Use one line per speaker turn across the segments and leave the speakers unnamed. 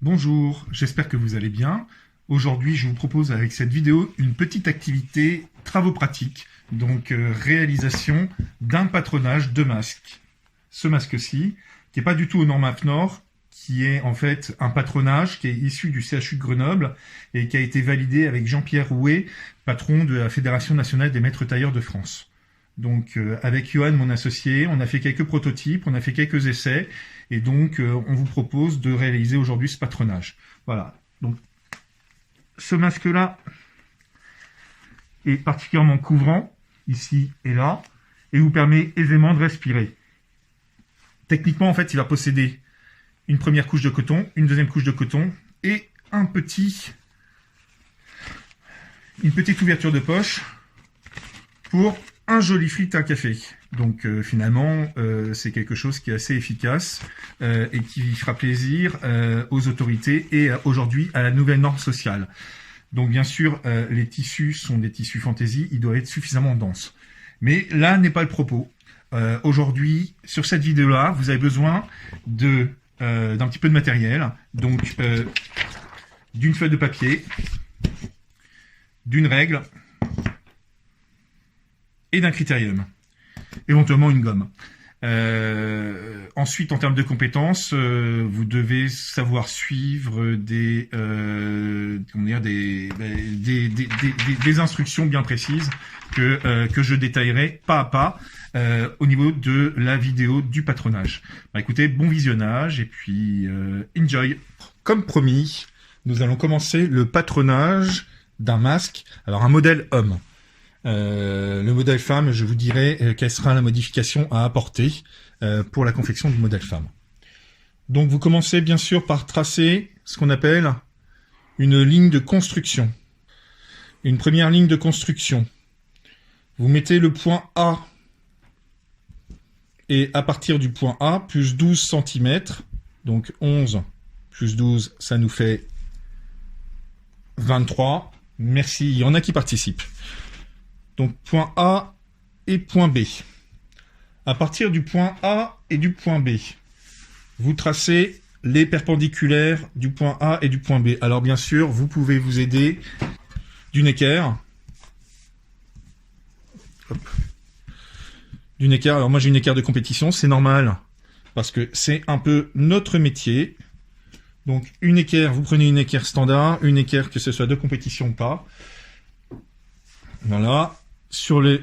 Bonjour, j'espère que vous allez bien. Aujourd'hui, je vous propose avec cette vidéo une petite activité travaux pratiques, donc réalisation d'un patronage de masque. Ce masque-ci, qui n'est pas du tout au norme AFNOR, qui est en fait un patronage qui est issu du CHU de Grenoble et qui a été validé avec Jean-Pierre Rouet, patron de la Fédération nationale des maîtres tailleurs de France. Donc avec Johan, mon associé, on a fait quelques prototypes, on a fait quelques essais, et donc on vous propose de réaliser aujourd'hui ce patronage. Voilà, donc ce masque-là est particulièrement couvrant, ici et là, et vous permet aisément de respirer. Techniquement, en fait, il va posséder une première couche de coton, une deuxième couche de coton, et une petite ouverture de poche pour un joli filtre à café. Donc finalement, c'est quelque chose qui est assez efficace et qui fera plaisir aux autorités et aujourd'hui à la nouvelle norme sociale. Donc bien sûr, les tissus sont des tissus fantaisie, ils doivent être suffisamment denses. Mais là n'est pas le propos. Aujourd'hui, sur cette vidéo-là, vous avez besoin d'un petit peu de matériel, donc d'une feuille de papier, d'une règle, et d'un critérium, éventuellement une gomme. Ensuite, en termes de compétences, vous devez savoir suivre des instructions bien précises que je détaillerai pas à pas au niveau de la vidéo du patronage. Bah, écoutez, bon visionnage et puis enjoy. Comme promis, nous allons commencer le patronage d'un masque. Alors un modèle homme. Le modèle femme, je vous dirai quelle sera la modification à apporter pour la confection du modèle femme. Donc vous commencez bien sûr par tracer ce qu'on appelle une ligne de construction. Une première ligne de construction. Vous mettez le point A et à partir du point A, plus 12 cm, donc 11 plus 12, ça nous fait 23. Merci, il y en a qui participent. Donc point A et point B. À partir du point A et du point B, vous tracez les perpendiculaires du point A et du point B. Alors bien sûr, vous pouvez vous aider d'une équerre. Hop. D'une équerre. Alors moi j'ai une équerre de compétition, c'est normal, parce que c'est un peu notre métier. Donc une équerre, vous prenez une équerre standard, une équerre que ce soit de compétition ou pas. Voilà. Sur les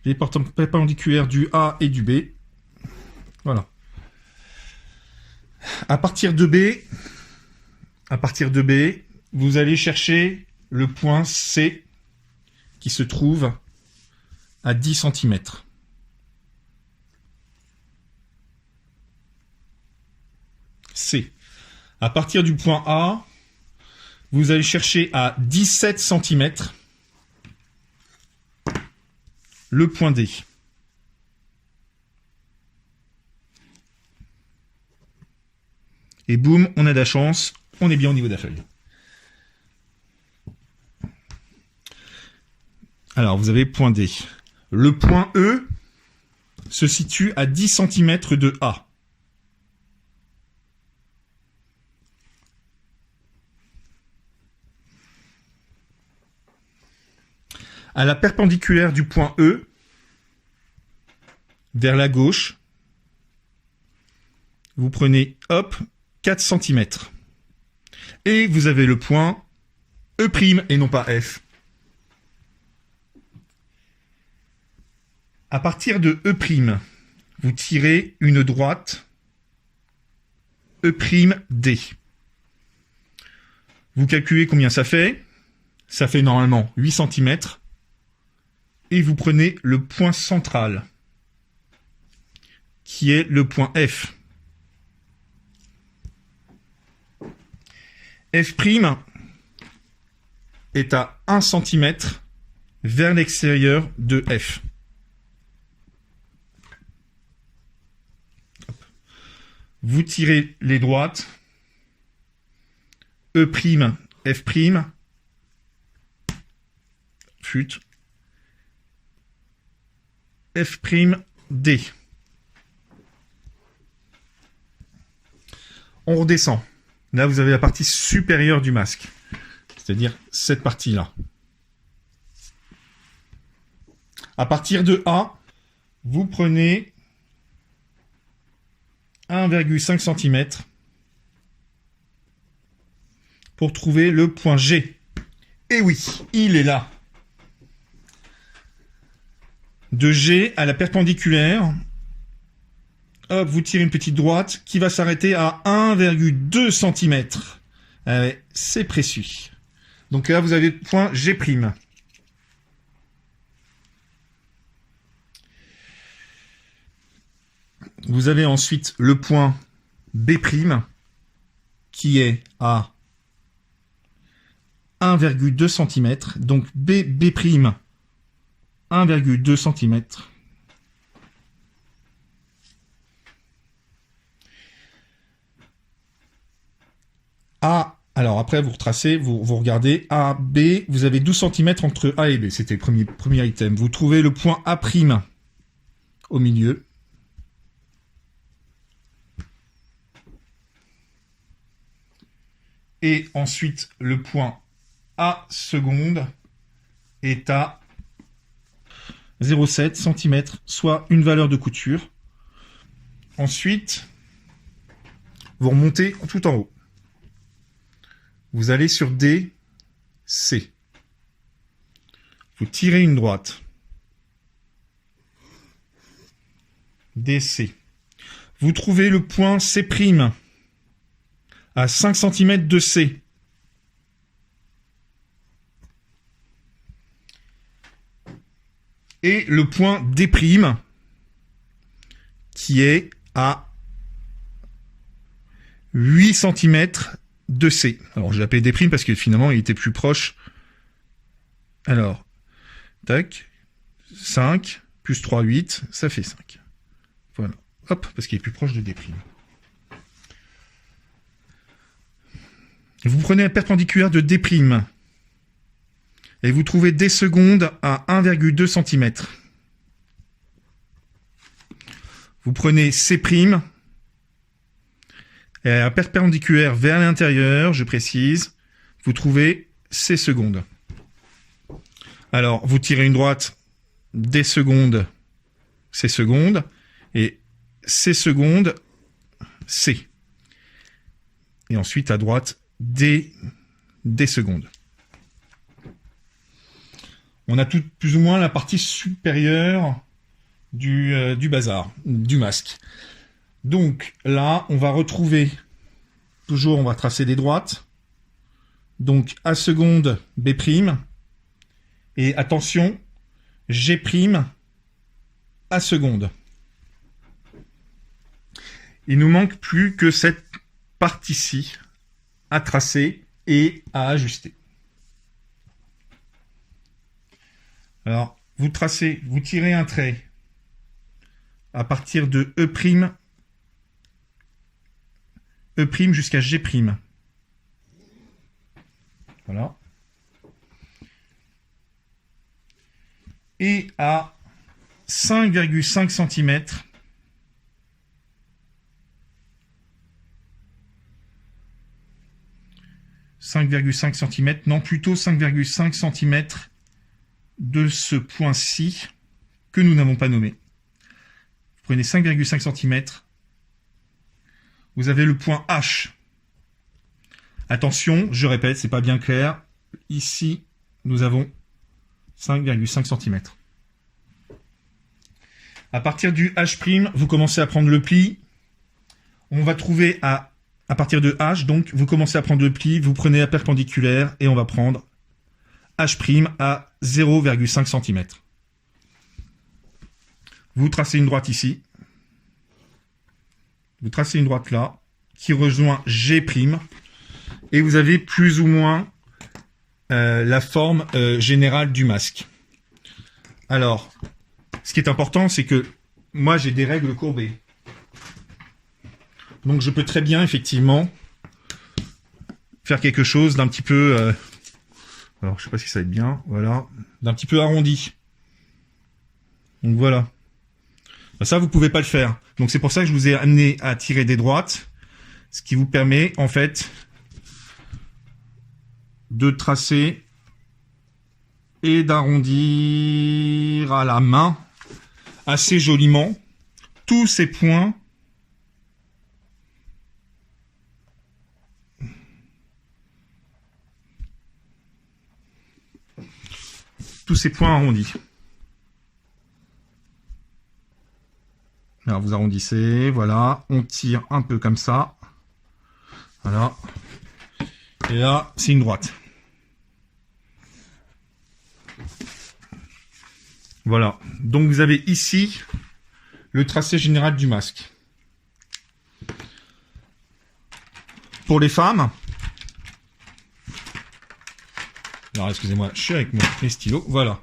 perpendiculaires du A et du B. Voilà. À partir de B, vous allez chercher le point C qui se trouve à 10 cm. C. À partir du point A, vous allez chercher à 17 cm le point D. Et boum, on a de la chance, on est bien au niveau de la feuille. Alors, vous avez point D. Le point E se situe à 10 cm de A. À la perpendiculaire du point E, vers la gauche, vous prenez, 4 cm. Et vous avez le point E' et non pas F. À partir de E', vous tirez une droite E'D. Vous calculez combien ça fait. Ça fait normalement 8 cm. Et vous prenez le point central, qui est le point F. F' est à 1 cm vers l'extérieur de F. Vous tirez les droites, E', F', fut, F', D. On redescend. Là, vous avez la partie supérieure du masque. C'est-à-dire cette partie-là. À partir de A, vous prenez 1,5 cm pour trouver le point G. Et oui, il est là. De G à la perpendiculaire, hop, vous tirez une petite droite qui va s'arrêter à 1,2 cm. C'est précis. Donc là, vous avez le point G'. Vous avez ensuite le point B' qui est à 1,2 cm. Donc B', 1,2 cm. A, alors après vous retracez, vous regardez A, B, vous avez 12 cm entre A et B. C'était le premier item. Vous trouvez le point A' au milieu. Et ensuite, le point A seconde est à 0,7 cm, soit une valeur de couture. Ensuite, vous remontez tout en haut. Vous allez sur D, C. Vous tirez une droite. DC. Vous trouvez le point C' à 5 cm de C. Et le point D' qui est à 8 cm de C. Alors, j'ai appelé D' parce que finalement, il était plus proche. Alors, tac, 5, plus 3, 8, ça fait 5. Voilà. Hop, parce qu'il est plus proche de D'. Vous prenez la perpendiculaire de D' et vous trouvez D seconde à 1,2 cm. Vous prenez C' et à la perpendiculaire vers l'intérieur, je précise, vous trouvez C seconde. Alors, vous tirez une droite, D seconde, C seconde, et C seconde, C. Et ensuite, à droite, D secondes. On a tout plus ou moins la partie supérieure du bazar, du masque. Donc là, on va retrouver, toujours on va tracer des droites. Donc A seconde, B', et attention, G', A seconde. Il nous manque plus que cette partie-ci à tracer et à ajuster. Alors, vous tracez, vous tirez un trait à partir de E' jusqu'à G'. Voilà. Et à 5,5 cm, non, plutôt 5,5 cm de ce point-ci que nous n'avons pas nommé. Vous prenez 5,5 cm. Vous avez le point H. Attention, je répète, c'est pas bien clair. Ici, nous avons 5,5 cm. À partir du H', vous commencez à prendre le pli. On va trouver à partir de H, donc vous commencez à prendre le pli, vous prenez la perpendiculaire et on va prendre H' à 0,5 cm. Vous tracez une droite ici. Vous tracez une droite là, qui rejoint G', et vous avez plus ou moins la forme générale du masque. Alors, ce qui est important, c'est que moi j'ai des règles courbées. Donc je peux très bien, effectivement, faire quelque chose d'un petit peu... alors, je sais pas si ça va être bien. Voilà. D'un petit peu arrondi. Donc, voilà. Ça, vous pouvez pas le faire. Donc, c'est pour ça que je vous ai amené à tirer des droites Ce qui vous permet, en fait, de tracer et d'arrondir à la main assez joliment tous ces points arrondis. Alors vous arrondissez, voilà, on tire un peu comme ça, voilà, et là c'est une droite. Voilà, donc vous avez ici le tracé général du masque. Pour les femmes, alors excusez-moi, je suis avec mes stylos, voilà.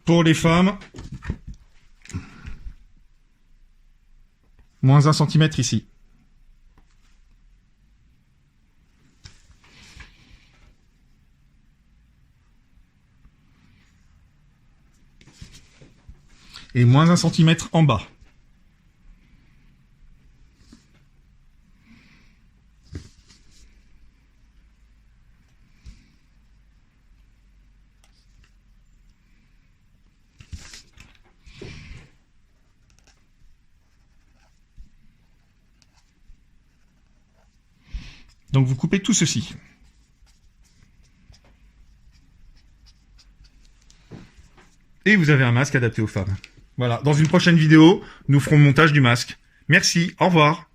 Pour les femmes, moins 1 cm ici. Et moins 1 cm en bas. Donc vous coupez tout ceci. Et vous avez un masque adapté aux femmes. Voilà, dans une prochaine vidéo, nous ferons le montage du masque. Merci, au revoir.